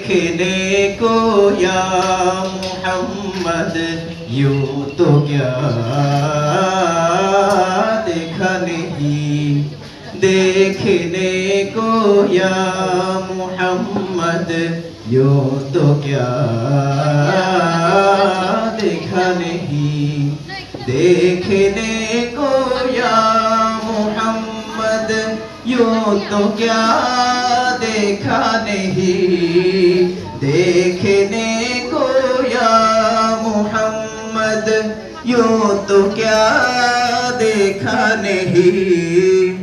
دیکھنے کو یا محمد یوں تو کیا دیکھا نہیں، دیکھنے کو یا محمد یوں تو کیا دیکھا نہیں، دیکھنے کو یا محمد یوں تو کیا دیکھا نہیں، دیکھنے کو یا محمد یوں تو کیا دیکھا نہیں،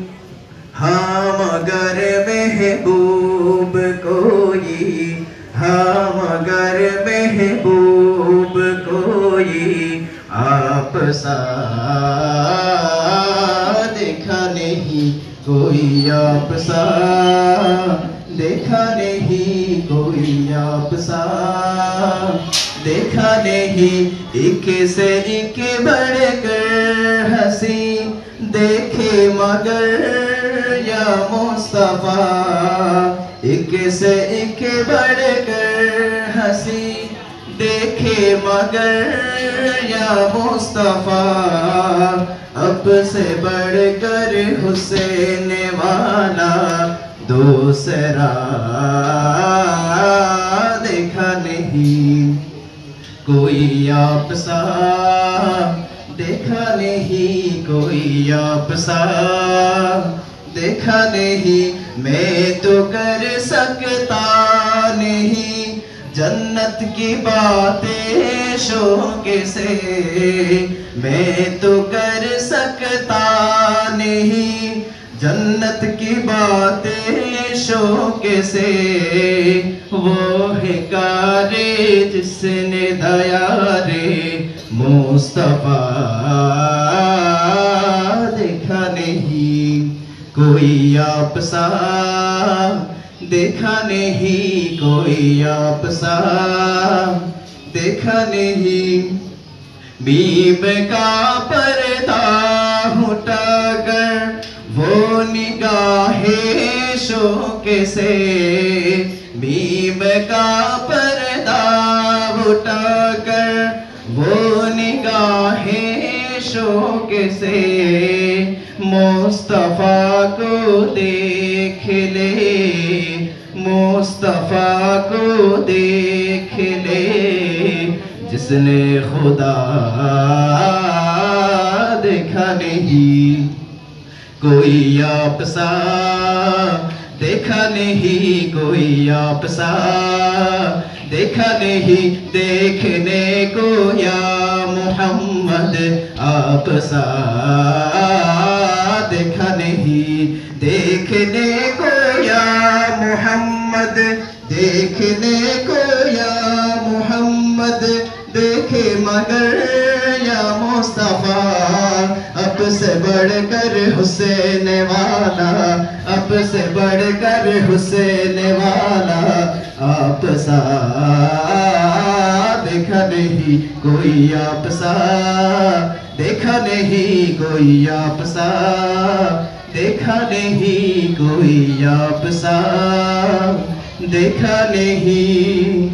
ہاں مگر محبوب کوئی، ہاں مگر محبوب کوئی آپ سا دیکھا نہیں، کوئی آپ سا دیکھا نہیں، کوئی آپ سا دیکھا نہیں، ایک سے ایک بڑھ کر ہنسی دیکھے مگر یا مصطفیٰ، ایک سے ایک بڑھ کر ہنسی دیکھے مگر یا مصطفیٰ، اب سے بڑھ کر حسین والا دوسرا دیکھا نہیں، کوئی آپ سا دیکھا نہیں، کوئی آپ سا دیکھا نہیں، میں تو کر سکتا نہیں جنت کی باتیں شوق سے، میں تو کر سکتا نہیں جنت کی باتیں شوق سے، وہ ہے کار جس نے دیار مصطفیٰ دیکھا نہیں، کوئی آپ سا دیکھا نہیں، کوئی آپ سا دیکھا نہیں، بیم کا پردہ اٹھا کر وہ نگاہ شوق سے، بیم کا پردہ اٹھا کر وہ نگاہ شوق سے، مصطفیٰ کو دیکھ لے، مصطفیٰ کو دیکھ لے، جس نے خدا دیکھا نہیں، کوئی آپ سا دیکھا نہیں، کوئی آپ سا دیکھا نہیں، دیکھنے کو یا محمد آپ سا دیکھا نہیں، دیکھنے کو یا محمد، دیکھنے کو یا محمد دیکھے مگر یا مصطفیٰ، اب سے بڑھ کر حسین والا، اب سے بڑھ کر حسین والا آپ سا دیکھا نہیں، کوئی آپ سا دیکھا نہیں، کوئی آپ سا دیکھا نہیں، کوئی آپ سا دیکھا نہیں۔